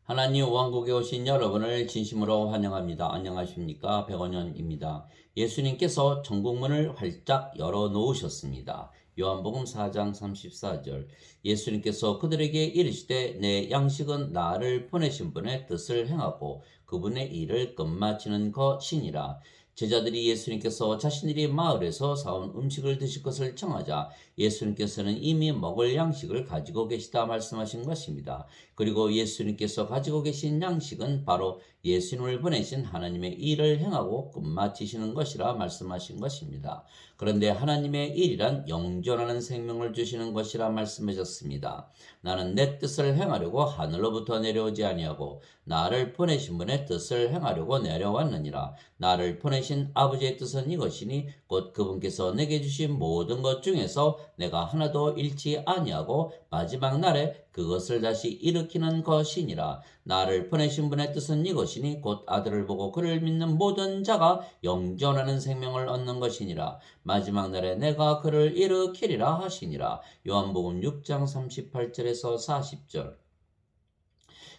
하나님 왕국에 오신 여러분을 진심으로 환영합니다. 안녕하십니까? 백원현입니다. 예수님께서 천국문을 활짝 열어 놓으셨습니다. 요한복음 4장 34절. 예수님께서 그들에게 이르시되 내 양식은 나를 보내신 분의 뜻을 행하고 그분의 일을 끝마치는 것이니라. 제자들이 예수님께서 자신들이 마을에서 사온 음식을 드실 것을 청하자 예수님께서는 이미 먹을 양식을 가지고 계시다 말씀하신 것입니다. 그리고 예수님께서 가지고 계신 양식은 바로 예수님을 보내신 하나님의 일을 행하고 끝마치시는 것이라 말씀하신 것입니다. 그런데 하나님의 일이란 영존하는 생명을 주시는 것이라 말씀하셨습니다. 나는 내 뜻을 행하려고 하늘로부터 내려오지 아니하고 나를 보내신 분의 뜻을 행하려고 내려왔느니라. 나를 보내신 아버지의 뜻은 이것이니 곧 그분께서 내게 주신 모든 것 중에서 내가 하나도 잃지 아니하고 마지막 날에 그것을 다시 일으키는 것이니라. 나를 보내신 분의 뜻은 이것이니 곧 아들을 보고 그를 믿는 모든 자가 영존하는 생명을 얻는 것이니라. 마지막 날에 내가 그를 일으키리라 하시니라. 요한복음 6장 38절에서 40절.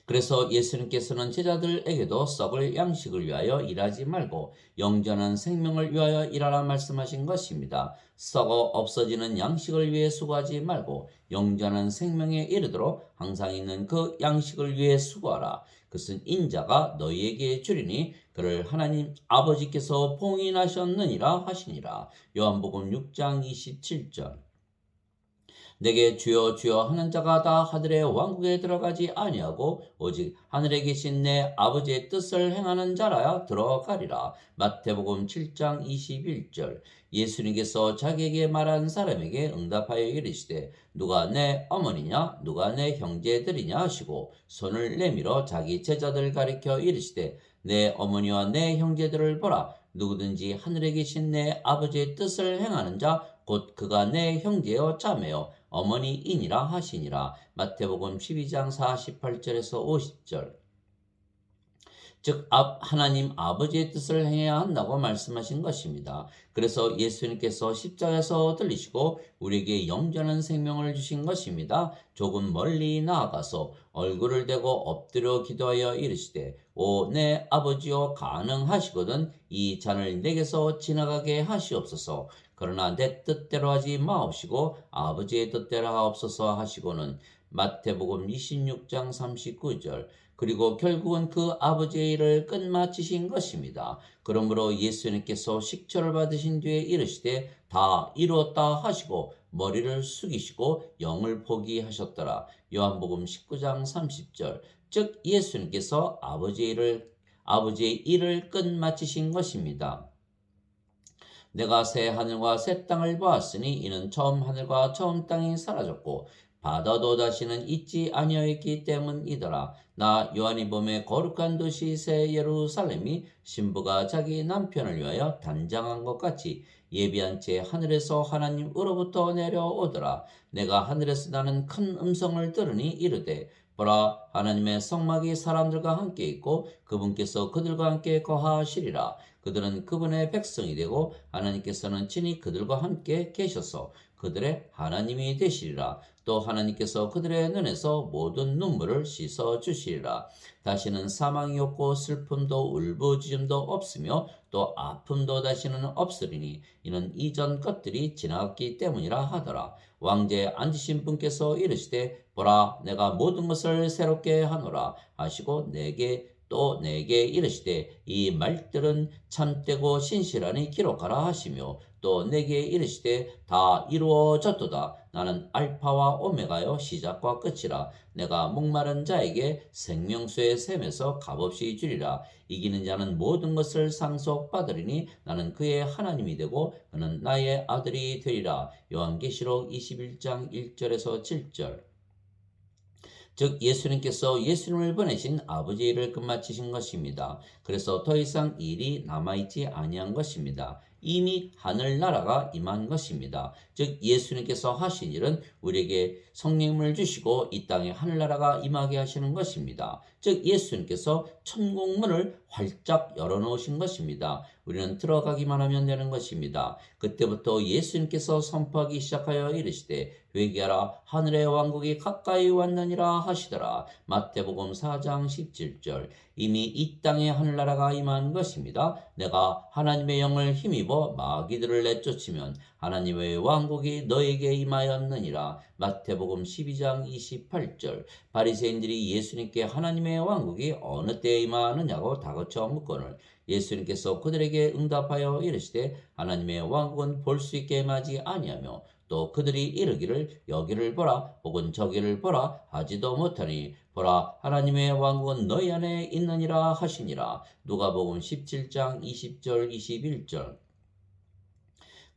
그래서 예수님께서는 제자들에게도 썩을 양식을 위하여 일하지 말고 영전한 생명을 위하여 일하라 말씀하신 것입니다. 썩어 없어지는 양식을 위해 수고하지 말고 영전한 생명에 이르도록 항상 있는 그 양식을 위해 수고하라. 그것은 인자가 너희에게 주리니 그를 하나님 아버지께서 봉인하셨느니라 하시니라. 요한복음 6장 27절. 내게 주여 주여 하는 자가 다 하늘의 왕국에 들어가지 아니하고 오직 하늘에 계신 내 아버지의 뜻을 행하는 자라야 들어가리라. 마태복음 7장 21절. 예수님께서 자기에게 말한 사람에게 응답하여 이르시되 누가 내 어머니냐 누가 내 형제들이냐 하시고 손을 내밀어 자기 제자들 가리켜 이르시되 내 어머니와 내 형제들을 보라. 누구든지 하늘에 계신 내 아버지의 뜻을 행하는 자 곧 그가 내 형제여 자매여 어머니이니라 하시니라. 마태복음 12장 48절에서 50절. 즉 하나님 아버지의 뜻을 행해야 한다고 말씀하신 것입니다. 그래서 예수님께서 십자가에서 들리시고 우리에게 영전한 생명을 주신 것입니다. 조금 멀리 나아가서 얼굴을 대고 엎드려 기도하여 이르시되 오 내 아버지여 가능하시거든 이 잔을 내게서 지나가게 하시옵소서. 그러나 내 뜻대로 하지 마옵시고 아버지의 뜻대로 하옵소서 하시고는 마태복음 26장 39절. 그리고 결국은 그 아버지의 일을 끝마치신 것입니다. 그러므로 예수님께서 식초를 받으신 뒤에 이르시되 다 이루었다 하시고 머리를 숙이시고 영을 포기하셨더라. 요한복음 19장 30절. 즉 예수님께서 아버지의 일을 끝마치신 것입니다. 내가 새 하늘과 새 땅을 보았으니 이는 처음 하늘과 처음 땅이 사라졌고 바다도 다시는 있지 아니하였기 때문이더라. 나 요한이 봄에 거룩한 도시 새 예루살렘이 신부가 자기 남편을 위하여 단장한 것 같이 예비한 채 하늘에서 하나님으로부터 내려오더라. 내가 하늘에서 나는 큰 음성을 들으니 이르되 보라 하나님의 성막이 사람들과 함께 있고 그분께서 그들과 함께 거하시리라. 그들은 그분의 백성이 되고 하나님께서는 친히 그들과 함께 계셔서 그들의 하나님이 되시리라. 또 하나님께서 그들의 눈에서 모든 눈물을 씻어 주시리라. 다시는 사망이 없고 슬픔도 울부짖음도 없으며 또 아픔도 다시는 없으리니 이는 이전 것들이 지나갔기 때문이라 하더라. 왕제에 앉으신 분께서 이르시되 보라 내가 모든 것을 새롭게 하노라 하시고 내게 이르시되 이 말들은 참되고 신실하니 기록하라 하시며 또 내게 이르시되 다 이루어졌도다. 나는 알파와 오메가요 시작과 끝이라. 내가 목마른 자에게 생명수의 샘에서 값없이 주리라. 이기는 자는 모든 것을 상속받으리니 나는 그의 하나님이 되고 그는 나의 아들이 되리라. 요한계시록 21장 1절에서 7절. 즉 예수님께서 예수님을 보내신 아버지의 일을 끝마치신 것입니다. 그래서 더 이상 일이 남아있지 아니한 것입니다. 이미 하늘나라가 임한 것입니다. 즉 예수님께서 하신 일은 우리에게 성령을 주시고 이 땅에 하늘나라가 임하게 하시는 것입니다. 즉 예수님께서 천국문을 활짝 열어놓으신 것입니다. 우리는 들어가기만 하면 되는 것입니다. 그때부터 예수님께서 선포하기 시작하여 이르시되 회개하라 하늘의 왕국이 가까이 왔느니라 하시더라. 마태복음 4장 17절. 이미 이 땅에 하늘나라가 임한 것입니다. 내가 하나님의 영을 힘입어 마귀들을 내쫓으면 하나님의 왕국이 너에게 임하였느니라. 마태복음 12장 28절. 바리새인들이 예수님께 하나님의 왕국이 어느 때에 임하느냐고 다그쳐 묻거늘 예수님께서 그들에게 응답하여 이르시되 하나님의 왕국은 볼 수 있게 임하지 아니하며 또 그들이 이르기를 여기를 보라 혹은 저기를 보라 하지도 못하니 보라 하나님의 왕국은 너희 안에 있느니라 하시니라. 누가복음 17장 20절 21절.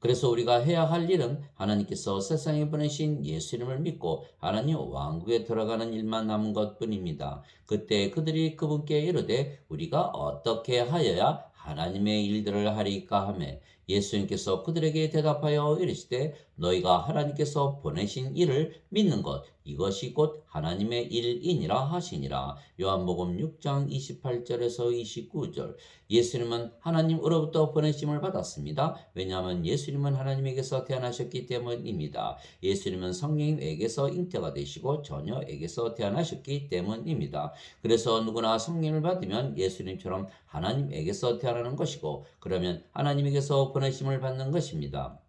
그래서 우리가 해야 할 일은 하나님께서 세상에 보내신 예수님을 믿고 하나님 왕국에 들어가는 일만 남은 것뿐입니다. 그때 그들이 그분께 이르되 우리가 어떻게 하여야 하나님의 일들을 하리까 하매 예수님께서 그들에게 대답하여 이르시되 너희가 하나님께서 보내신 일을 믿는 것 이것이 곧 하나님의 일이니라 하시니라. 요한복음 6장 28절에서 29절. 예수님은 하나님으로부터 보내심을 받았습니다. 왜냐하면 예수님은 하나님에게서 태어나셨기 때문입니다. 예수님은 성령님에게서 잉태가 되시고 처녀에게서 태어나셨기 때문입니다. 그래서 누구나 성령을 받으면 예수님처럼 하나님에게서 태어나는 것이고 그러면 하나님에게서 보내심을 받는 것입니다.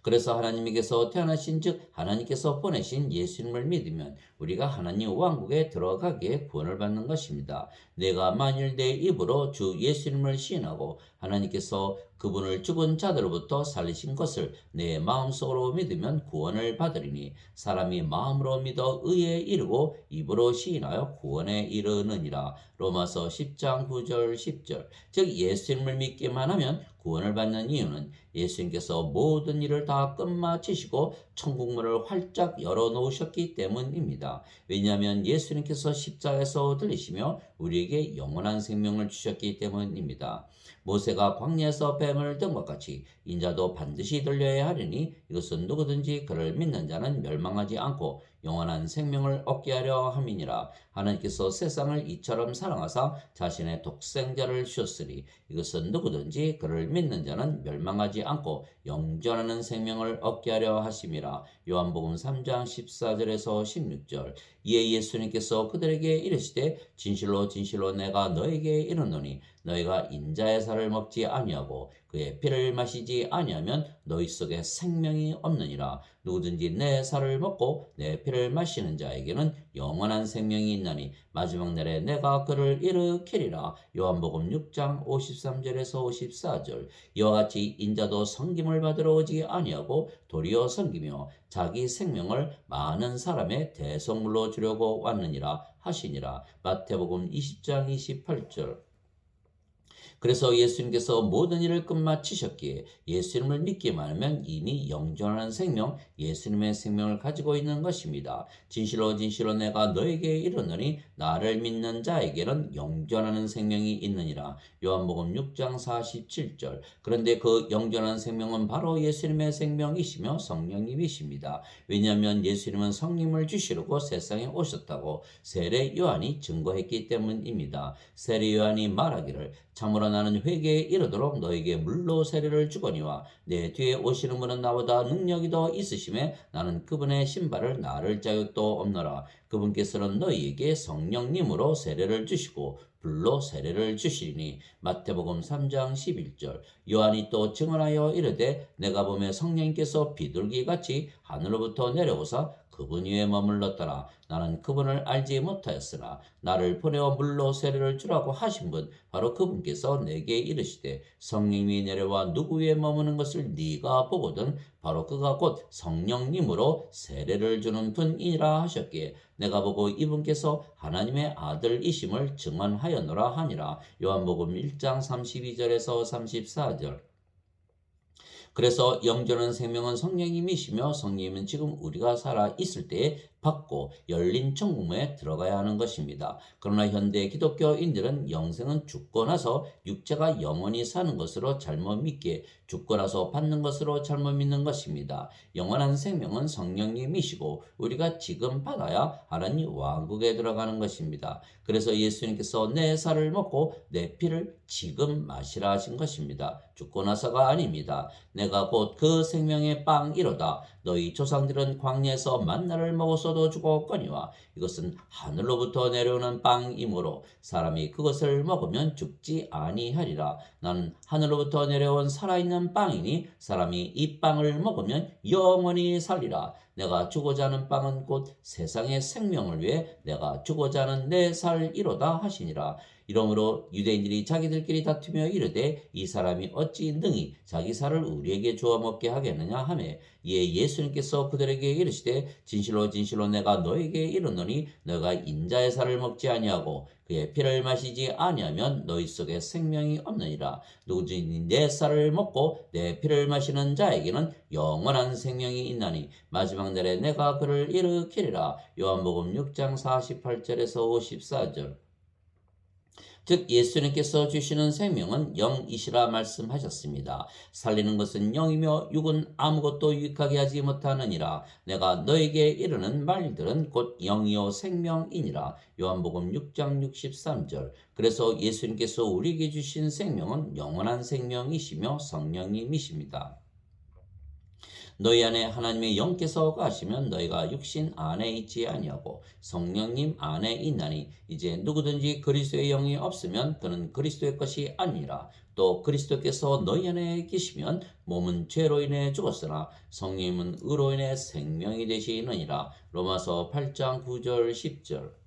그래서 하나님에게서 태어나신 즉 하나님께서 보내신 예수님을 믿으면 우리가 하나님 왕국에 들어가기에 구원을 받는 것입니다. 내가 만일 내 입으로 주 예수님을 시인하고 하나님께서 그분을 죽은 자들로부터 살리신 것을 내 마음속으로 믿으면 구원을 받으리니 사람이 마음으로 믿어 의에 이르고 입으로 시인하여 구원에 이르느니라. 로마서 10장 9절 10절. 즉 예수님을 믿기만 하면 구원을 받는 이유는 예수님께서 모든 일을 다 끝마치시고 천국문을 활짝 열어놓으셨기 때문입니다. 왜냐하면 예수님께서 십자가에서 들리시며 우리에게 영원한 생명을 주셨기 때문입니다. 모세가 광야에서 뱀을 든 것 같이 인자도 반드시 들려야 하리니 이것은 누구든지 그를 믿는 자는 멸망하지 않고 영원한 생명을 얻게 하려 함이니라. 하나님께서 세상을 이처럼 사랑하사 자신의 독생자를 주셨으니 이것은 누구든지 그를 믿는 자는 멸망하지 않고 영존하는 생명을 얻게 하려 하심이라. 요한복음 3장 14절에서 16절. 이에 예수님께서 그들에게 이르시되 진실로 진실로 내가 너에게 이르노니 너희가 인자의 살을 먹지 아니하고 그의 피를 마시지 아니하면 너희 속에 생명이 없느니라. 누구든지 내 살을 먹고 내 피를 마시는 자에게는 영원한 생명이 있나니 마지막 날에 내가 그를 일으키리라. 요한복음 6장 53절에서 54절. 이와 같이 인자도 섬김을 받으러 오지 아니하고 도리어 섬기며 자기 생명을 많은 사람의 대속물로 주려고 왔느니라 하시니라. 마태복음 20장 28절. 그래서 예수님께서 모든 일을 끝마치셨기에 예수님을 믿기만 하면 이미 영존하는 생명, 예수님의 생명을 가지고 있는 것입니다. 진실로 진실로 내가 너에게 이르노니 나를 믿는 자에게는 영존하는 생명이 있느니라. 요한복음 6장 47절. 그런데 그 영존하는 생명은 바로 예수님의 생명이시며 성령님이십니다. 왜냐하면 예수님은 성령을 주시려고 세상에 오셨다고 세례 요한이 증거했기 때문입니다. 세례 요한이 말하기를 참으로 나는 회개에 이르도록 너에게 물로 세례를 주거니와 내 뒤에 오시는 분은 나보다 능력이 더 있으심에 나는 그분의 신발을 나를 자격도 없노라. 그분께서는 너희에게 성령님으로 세례를 주시고 불로 세례를 주시리니. 마태복음 3장 11절. 요한이 또 증언하여 이르되 내가 보매 성령님께서 비둘기같이 하늘로부터 내려오사 그분 위에 머물렀더라. 나는 그분을 알지 못하였으나 나를 보내어 물로 세례를 주라고 하신 분 바로 그분께서 내게 이르시되 성령이 내려와 누구 위에 머무는 것을 네가 보거든 바로 그가 곧 성령님으로 세례를 주는 분이라 하셨기에 내가 보고 이분께서 하나님의 아들이심을 증언하였노라 하니라. 요한복음 1장 32절에서 34절. 그래서 영존한 생명은 성령님이시며 성령님은 지금 우리가 살아 있을 때에 받고 열린 천국문에 들어가야 하는 것입니다. 그러나 현대 기독교인들은 영생은 죽고 나서 육체가 영원히 사는 것으로 잘못 믿기에 죽고 나서 받는 것으로 잘못 믿는 것입니다. 영원한 생명은 성령님이시고 우리가 지금 받아야 하나님 왕국에 들어가는 것입니다. 그래서 예수님께서 내 살을 먹고 내 피를 지금 마시라 하신 것입니다. 죽고 나서가 아닙니다. 내가 곧 그 생명의 빵이로다. 너희 조상들은 광야에서 만나를 먹었어도 죽었거니와 이것은 하늘로부터 내려오는 빵이므로 사람이 그것을 먹으면 죽지 아니하리라. 나는 하늘로부터 내려온 살아있는 빵이니 사람이 이 빵을 먹으면 영원히 살리라. 내가 주고자 하는 빵은 곧 세상의 생명을 위해 내가 주고자 하는 내 살이로다 하시니라. 이러므로 유대인들이 자기들끼리 다투며 이르되 이 사람이 어찌 능히 자기 살을 우리에게 주어 먹게 하겠느냐 하매 이에 예수님께서 그들에게 이르시되 진실로 진실로 내가 너에게 이르노니 너가 인자의 살을 먹지 아니하고 그의 피를 마시지 아니하면 너희 속에 생명이 없느니라. 누구든지 내 살을 먹고 내 피를 마시는 자에게는 영원한 생명이 있나니 마지막 날에 내가 그를 일으키리라. 요한복음 6장 48절에서 54절. 즉 예수님께서 주시는 생명은 영이시라 말씀하셨습니다. 살리는 것은 영이며 육은 아무것도 유익하게 하지 못하느니라. 내가 너에게 이르는 말들은 곧 영이요 생명이니라. 요한복음 6장 63절. 그래서 예수님께서 우리에게 주신 생명은 영원한 생명이시며 성령님이십니다. 너희 안에 하나님의 영께서 거하시면 너희가 육신 안에 있지 아니하고 성령님 안에 있나니 이제 누구든지 그리스도의 영이 없으면 그는 그리스도의 것이 아니라. 또 그리스도께서 너희 안에 계시면 몸은 죄로 인해 죽었으나 성령님은 의로 인해 생명이 되시느니라. 로마서 8장 9절 10절.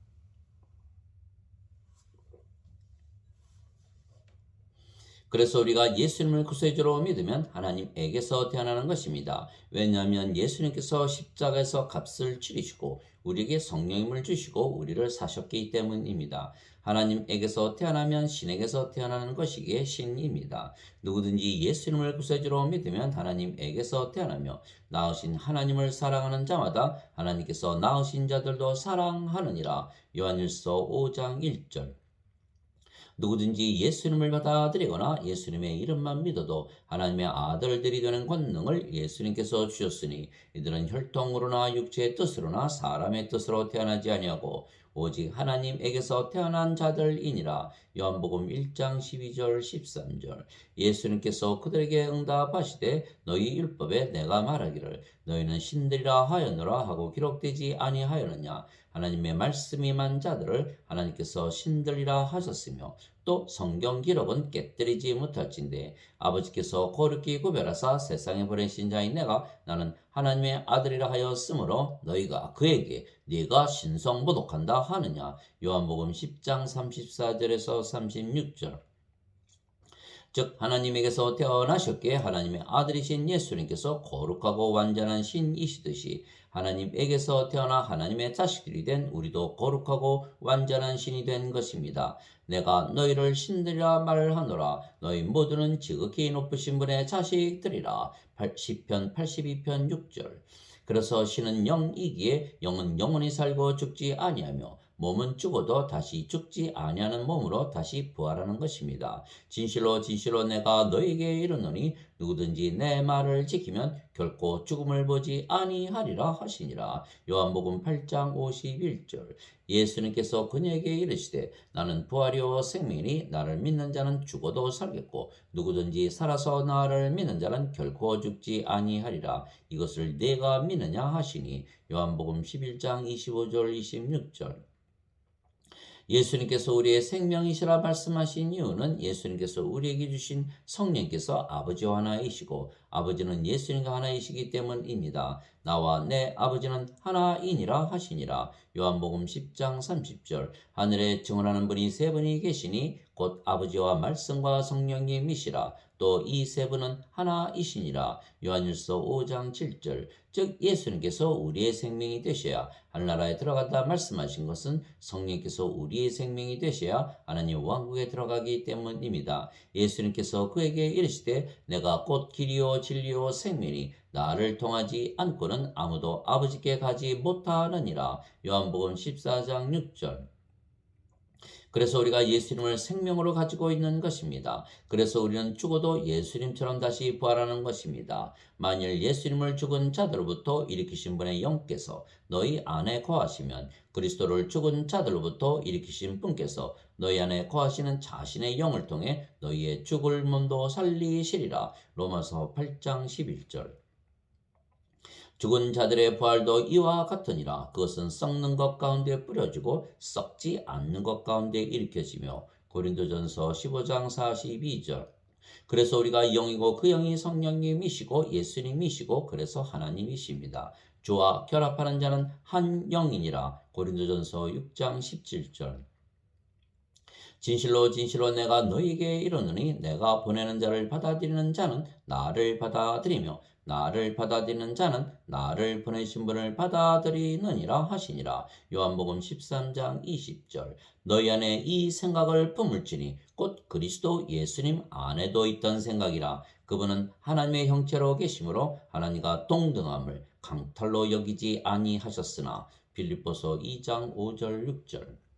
그래서 우리가 예수님을 구세주로 믿으면 하나님에게서 태어나는 것입니다. 왜냐하면 예수님께서 십자가에서 값을 치르시고 우리에게 성령님을 주시고 우리를 사셨기 때문입니다. 하나님에게서 태어나면 신에게서 태어나는 것이기에 신입니다. 누구든지 예수님을 구세주로 믿으면 하나님에게서 태어나며 낳으신 하나님을 사랑하는 자마다 하나님께서 낳으신 자들도 사랑하느니라. 요한일서 5장 1절. 누구든지 예수님을 받아들이거나 예수님의 이름만 믿어도 하나님의 아들들이 되는 권능을 예수님께서 주셨으니 이들은 혈통으로나 육체의 뜻으로나 사람의 뜻으로 태어나지 아니하고 오직 하나님에게서 태어난 자들이니라. 요한복음 1장 12절 13절. 예수님께서 그들에게 응답하시되 너희 율법에 내가 말하기를 너희는 신들이라 하였노라 하고 기록되지 아니하였느냐. 하나님의 말씀이 만 자들을 하나님께서 신들이라 하셨으며 또 성경 기록은 깨뜨리지 못할진대 아버지께서 거룩히 구별하사 세상에 보내신 자인 내가 나는 하나님의 아들이라 하였으므로 너희가 그에게 네가 신성모독한다 하느냐. 요한복음 10장 34절에서 36절. 즉 하나님에게서 태어나셨기에 하나님의 아들이신 예수님께서 거룩하고 완전한 신이시듯이 하나님에게서 태어나 하나님의 자식들이 된 우리도 거룩하고 완전한 신이 된 것입니다. 내가 너희를 신들이라 말하노라. 너희 모두는 지극히 높으신 분의 자식들이라. 시편 82편 6절. 그래서 신은 영이기에 영은 영원히 살고 죽지 아니하며 몸은 죽어도 다시 죽지 아니하는 몸으로 다시 부활하는 것입니다. 진실로 진실로 내가 너에게 이르노니 누구든지 내 말을 지키면 결코 죽음을 보지 아니하리라 하시니라. 요한복음 8장 51절. 예수님께서 그녀에게 이르시되 나는 부활이요 생명이니 나를 믿는 자는 죽어도 살겠고 누구든지 살아서 나를 믿는 자는 결코 죽지 아니하리라. 이것을 내가 믿느냐 하시니. 요한복음 11장 25절 26절. 예수님께서 우리의 생명이시라 말씀하신 이유는 예수님께서 우리에게 주신 성령께서 아버지와 하나이시고 아버지는 예수님과 하나이시기 때문입니다. 나와 내 아버지는 하나이니라 하시니라. 요한복음 10장 30절. 하늘에 증언하는 분이 세 분이 계시니 곧 아버지와 말씀과 성령님이시라. 또 이 세 분은 하나이시니라. 요한일서 5장 7절. 즉 예수님께서 우리의 생명이 되셔야 하늘나라에 들어간다 말씀하신 것은 성령께서 우리의 생명이 되셔야 하나님 왕국에 들어가기 때문입니다. 예수님께서 그에게 이르시되 내가 곧 길이요 빛이요 진리요 생명이 나를 통하지 않고는 아무도 아버지께 가지 못하느니라. 요한복음 14장 6절. 그래서 우리가 예수님을 생명으로 가지고 있는 것입니다. 그래서 우리는 죽어도 예수님처럼 다시 부활하는 것입니다. 만일 예수님을 죽은 자들로부터 일으키신 분의 영께서 너희 안에 거하시면 그리스도를 죽은 자들로부터 일으키신 분께서 너희 안에 거하시는 자신의 영을 통해 너희의 죽을 몸도 살리시리라. 로마서 8장 11절. 죽은 자들의 부활도 이와 같으니라. 그것은 썩는 것 가운데 뿌려지고 썩지 않는 것 가운데 일으켜지며. 고린도전서 15장 42절. 그래서 우리가 영이고 그 영이 성령님이시고 예수님이시고 그래서 하나님이십니다. 주와 결합하는 자는 한 영이니라. 고린도전서 6장 17절. 진실로 진실로 내가 너희에게 이르노니 내가 보내는 자를 받아들이는 자는 나를 받아들이며 나를 받아들이는 자는 나를 보내신 분을 받아들이느니라 하시니라. 요한복음 13장 20절. 너희 안에 이 생각을 품을지니 곧 그리스도 예수님 안에도 있던 생각이라. 그분은 하나님의 형체로 계심으로 하나님과 동등함을 강탈로 여기지 아니하셨으나. 빌립보서 2장 5절 6절.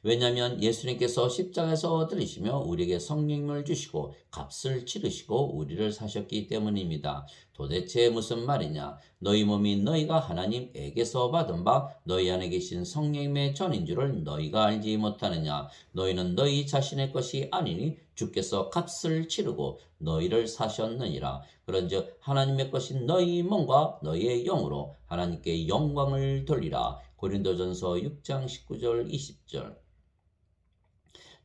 왜냐하면 예수님께서 십자가에서 들리시며 우리에게 성령을 주시고 값을 치르시고 우리를 사셨기 때문입니다. 도대체 무슨 말이냐? 너희 몸이 너희가 하나님에게서 받은 바 너희 안에 계신 성령님의 전인 줄을 너희가 알지 못하느냐? 너희는 너희 자신의 것이 아니니 주께서 값을 치르고 너희를 사셨느니라. 그런즉 하나님의 것인 너희 몸과 너희의 영으로 하나님께 영광을 돌리라. 고린도전서 6장 19절 20절.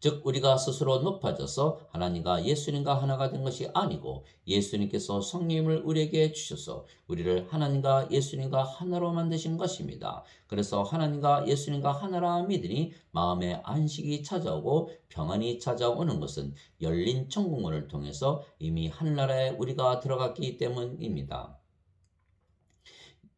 즉 우리가 스스로 높아져서 하나님과 예수님과 하나가 된 것이 아니고 예수님께서 성령님을 우리에게 주셔서 우리를 하나님과 예수님과 하나로 만드신 것입니다. 그래서 하나님과 예수님과 하나라 믿으니 마음에 안식이 찾아오고 평안이 찾아오는 것은 열린 천국문을 통해서 이미 하늘나라에 우리가 들어갔기 때문입니다.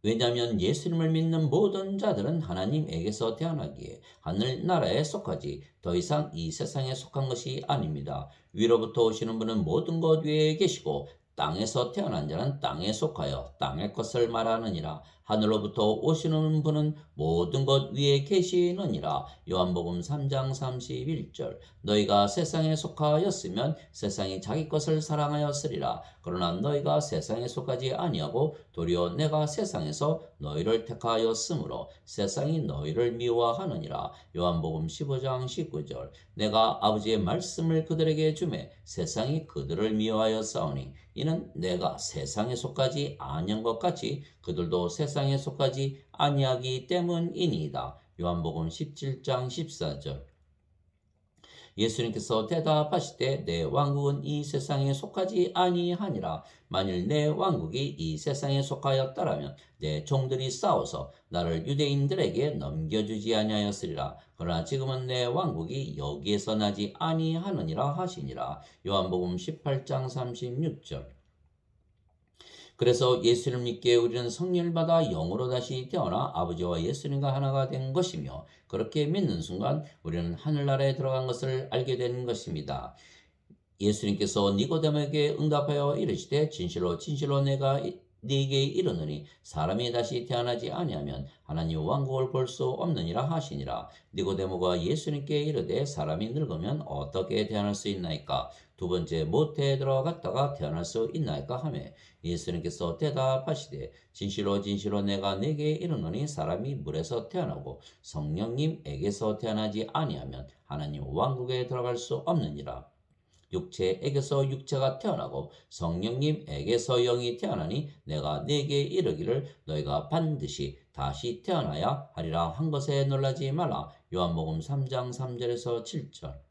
왜냐하면 예수님을 믿는 모든 자들은 하나님에게서 태어나기에 하늘나라에 속하지 더 이상 이 세상에 속한 것이 아닙니다. 위로부터 오시는 분은 모든 것 위에 계시고 땅에서 태어난 자는 땅에 속하여 땅의 것을 말하느니라. 하늘로부터 오시는 분은 모든 것 위에 계시느니라. 요한복음 3장 31절. 너희가 세상에 속하였으면 세상이 자기 것을 사랑하였으리라. 그러나 너희가 세상에 속하지 아니하고 도리어 내가 세상에서 너희를 택하였으므로 세상이 너희를 미워하느니라. 요한복음 15장 19절. 내가 아버지의 말씀을 그들에게 주매 세상이 그들을 미워하여 싸우니 이는 내가 세상에 속하지 아니한 것 같이 그들도 세상에 속하지 아니하기 때문이니이다. 요한복음 17장 14절. 예수님께서 대답하시되 내 왕국은 이 세상에 속하지 아니하니라. 만일 내 왕국이 이 세상에 속하였더라면 내 종들이 싸워서 나를 유대인들에게 넘겨주지 아니하였으리라. 그러나 지금은 내 왕국이 여기에서 나지 아니하느니라 하시니라. 요한복음 18장 36절. 그래서 예수를 믿기에 우리는 성령을 받아 영으로 다시 태어나 아버지와 예수님과 하나가 된 것이며 그렇게 믿는 순간 우리는 하늘나라에 들어간 것을 알게 되는 것입니다. 예수님께서 니고데모에게 응답하여 이르시되 진실로 진실로 내가 네게 이르노니 사람이 다시 태어나지 아니하면 하나님 왕국을 볼 수 없느니라 하시니라. 니고데모가 예수님께 이르되 사람이 늙으면 어떻게 태어날 수 있나이까? 두 번째 모태에 들어갔다가 태어날 수 있나이까 하며 예수님께서 대답하시되 진실로 진실로 내가 네게 이르노니 사람이 물에서 태어나고 성령님에게서 태어나지 아니하면 하나님 왕국에 들어갈 수 없느니라. 육체에게서 육체가 태어나고 성령님에게서 영이 태어나니 내가 네게 이르기를 너희가 반드시 다시 태어나야 하리라 한 것에 놀라지 말라. 요한복음 3장 3절에서 7절.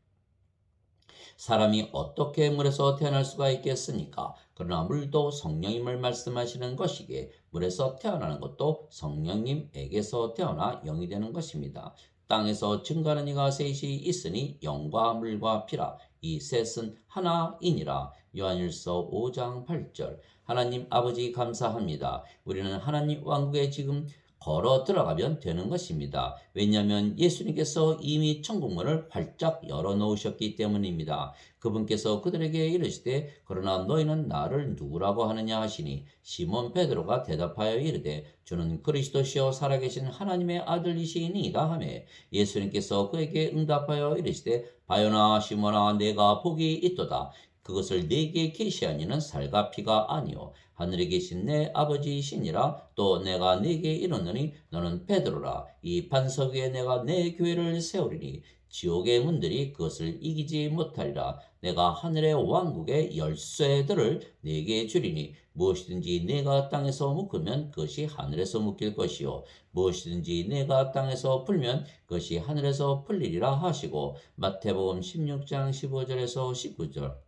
사람이 어떻게 물에서 태어날 수가 있겠습니까? 그러나 물도 성령님을 말씀하시는 것이기에 물에서 태어나는 것도 성령님에게서 태어나 영이 되는 것입니다. 땅에서 증거하는 이가 셋이 있으니 영과 물과 피라. 이 셋은 하나이니라. 요한일서 5장 8절. 하나님 아버지 감사합니다. 우리는 하나님 왕국에 지금 걸어 들어가면 되는 것입니다. 왜냐하면 예수님께서 이미 천국문을 활짝 열어놓으셨기 때문입니다. 그분께서 그들에게 이르시되 그러나 너희는 나를 누구라고 하느냐 하시니 시몬 베드로가 대답하여 이르되 주는 그리스도시요 살아계신 하나님의 아들이시니이다 하매 예수님께서 그에게 응답하여 이르시되 바요나 시몬아 내가 복이 있도다. 그것을 내게 계시하니는 살과 피가 아니요 하늘에 계신 내 아버지이시니라. 또 내가 네게 이르노니 너는 베드로라. 이 반석 위에 내가 내 교회를 세우리니 지옥의 문들이 그것을 이기지 못하리라. 내가 하늘의 왕국의 열쇠들을 네게 주리니 무엇이든지 내가 땅에서 묶으면 그것이 하늘에서 묶일 것이요 무엇이든지 내가 땅에서 풀면 그것이 하늘에서 풀리리라 하시고 마태복음 16장 15절에서 19절.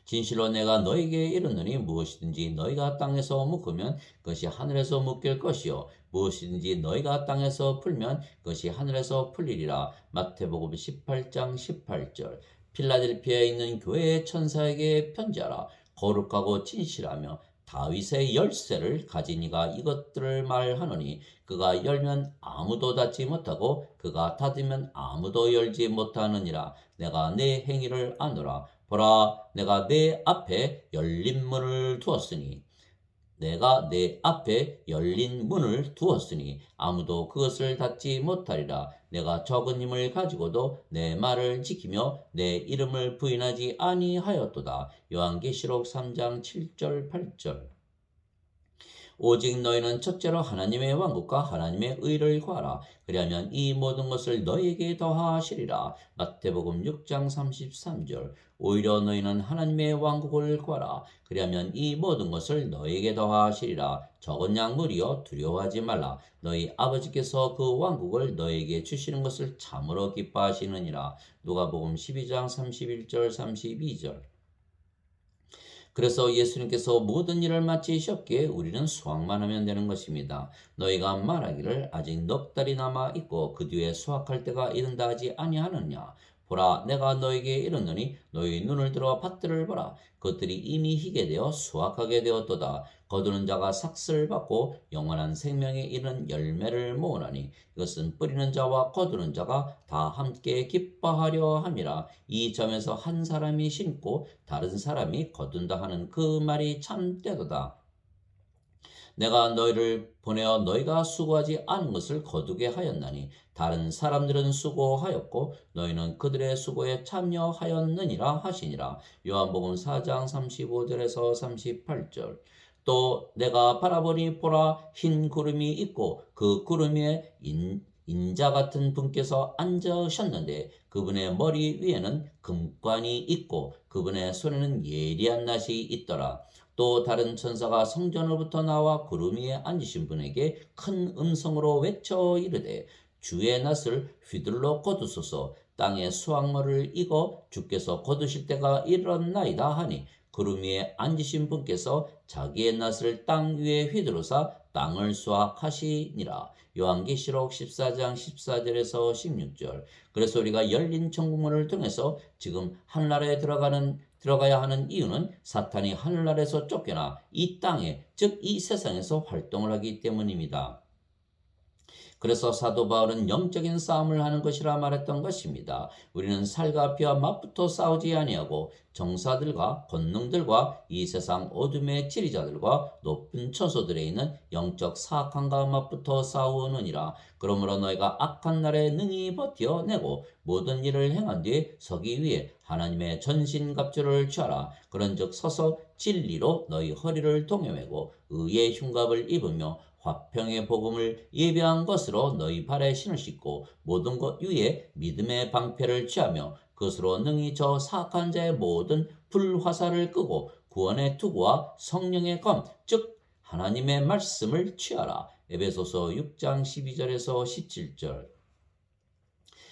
진실로 내가 너에게 이르노니 무엇이든지 너희가 땅에서 묶으면 그것이 하늘에서 묶일 것이요 무엇이든지 너희가 땅에서 풀면 그것이 하늘에서 풀리리라. 마태복음 18장 18절. 필라델피아에 있는 교회의 천사에게 편지하라. 거룩하고 진실하며 다윗의 열쇠를 가진 이가 이것들을 말하노니 그가 열면 아무도 닫지 못하고 그가 닫으면 아무도 열지 못하느니라. 내가 내 행위를 아노라. 보라, 내가 내 앞에 열린 문을 두었으니 내가 내 앞에 열린 문을 두었으니 아무도 그것을 닫지 못하리라. 내가 적은 힘을 가지고도 내 말을 지키며 내 이름을 부인하지 아니하였도다. 요한계시록 3장 7절 8절. 오직 너희는 첫째로 하나님의 왕국과 하나님의 의를 구하라. 그리하면 이 모든 것을 너희에게 더하시리라. 마태복음 6장 33절. 오히려 너희는 하나님의 왕국을 구하라. 그리하면 이 모든 것을 너희에게 더하시리라. 적은 양물이여 두려워하지 말라. 너희 아버지께서 그 왕국을 너희에게 주시는 것을 참으로 기뻐하시느니라. 누가복음 12장 31절 32절. 그래서 예수님께서 모든 일을 마치셨기에 우리는 수확만 하면 되는 것입니다. 너희가 말하기를 아직 넉 달이 남아 있고 그 뒤에 수확할 때가 이른다 하지 아니하느냐. 보라 내가 너에게 이르노니 너희 눈을 들어 밭들을 보라. 그것들이 이미 희게 되어 수확하게 되었도다. 거두는 자가 삭슬 받고 영원한 생명에 이른 열매를 모으나니 이것은 뿌리는 자와 거두는 자가 다 함께 기뻐하려 함이라. 이 점에서 한 사람이 심고 다른 사람이 거둔다 하는 그 말이 참되도다. 내가 너희를 보내어 너희가 수고하지 않은 것을 거두게 하였나니 다른 사람들은 수고하였고 너희는 그들의 수고에 참여하였느니라 하시니라. 요한복음 4장 35절에서 38절. 또 내가 바라보니 보라 흰 구름이 있고 그 구름 위에 인자 같은 분께서 앉으셨는데 그분의 머리 위에는 금관이 있고 그분의 손에는 예리한 낫이 있더라. 또 다른 천사가 성전으로부터 나와 구름 위에 앉으신 분에게 큰 음성으로 외쳐 이르되 주의 낫을 휘둘러 거두소서. 땅의 수확물을 익어 주께서 거두실 때가 이르렀나이다 하니 구름 위에 앉으신 분께서 자기의 낫을 땅 위에 휘두르사 땅을 수확하시니라. 요한계시록 14장 14절에서 16절. 그래서 우리가 열린 천국문을 통해서 지금 하늘나라에 들어가야 하는 이유는 사탄이 하늘나라에서 쫓겨나 이 땅에 즉 이 세상에서 활동을 하기 때문입니다. 그래서 사도 바울은 영적인 싸움을 하는 것이라 말했던 것입니다. 우리는 살과 피와 맞붙어 싸우지 아니하고 정사들과 권능들과 이 세상 어둠의 지리자들과 높은 처소들에 있는 영적 사악함과 맞붙어 싸우느니라. 그러므로 너희가 악한 날에 능히 버텨내고 모든 일을 행한 뒤에 서기 위해 하나님의 전신갑주를 취하라. 그런즉 서서 진리로 너희 허리를 동여매고 의의 흉갑을 입으며 화평의 복음을 예비한 것으로 너희 발에 신을 씻고 모든 것 위에 믿음의 방패를 취하며 그것으로 능히 저 사악한 자의 모든 불화살을 끄고 구원의 투구와 성령의 검 즉 하나님의 말씀을 취하라. 에베소서 6장 12절에서 17절.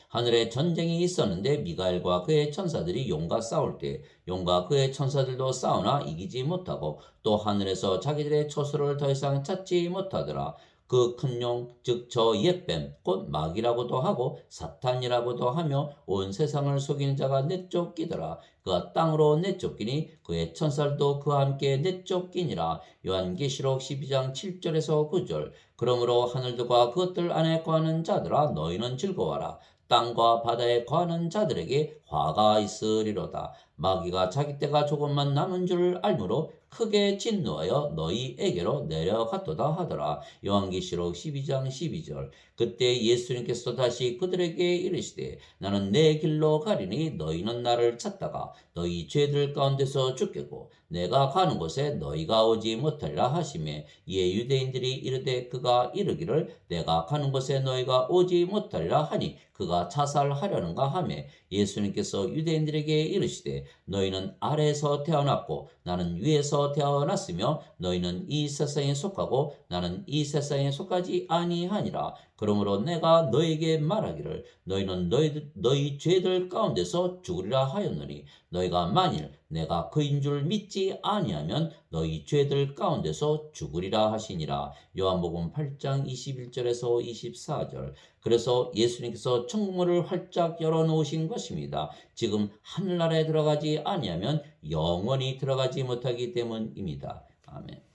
하늘에 전쟁이 있었는데 미가엘과 그의 천사들이 용과 싸울 때 용과 그의 천사들도 싸우나 이기지 못하고 또 하늘에서 자기들의 처소를 더 이상 찾지 못하더라. 그 큰 용 즉 저 옛뱀 곧 마귀라고도 하고 사탄이라고도 하며 온 세상을 속이는 자가 내쫓기더라. 그가 땅으로 내쫓기니 그의 천사들도 그와 함께 내쫓기니라. 요한계시록 12장 7절에서 9절. 그러므로 하늘들과 그것들 안에 거하는 자들아 너희는 즐거워라. 땅과 바다에 거하는 자들에게 화가 있으리로다. 마귀가 자기 때가 조금만 남은 줄 알므로 크게 진노하여 너희에게로 내려갔도다 하더라. 요한계시록 12장 12절. 그때 예수님께서 다시 그들에게 이르시되 나는 내 길로 가리니 너희는 나를 찾다가 너희 죄들 가운데서 죽겠고 내가 가는 곳에 너희가 오지 못하리라 하시매 이에 유대인들이 이르되 그가 이르기를 내가 가는 곳에 너희가 오지 못하리라 하니 그가 자살하려는가 하매 예수님께서 유대인들에게 이르시되 너희는 아래에서 태어났고 나는 위에서 태어났으며 너희는 이 세상에 속하고 나는 이 세상에 속하지 아니하니라. 그러므로 내가 너희에게 말하기를 너희는 너희 죄들 가운데서 죽으리라 하였노니 너희가 만일 내가 그인 줄 믿지 아니하면 너희 죄들 가운데서 죽으리라 하시니라. 요한복음 8장 21절에서 24절. 그래서 예수님께서 천국문을 활짝 열어놓으신 것입니다. 지금 하늘나라에 들어가지 아니하면 영원히 들어가지 못하기 때문입니다. 아멘.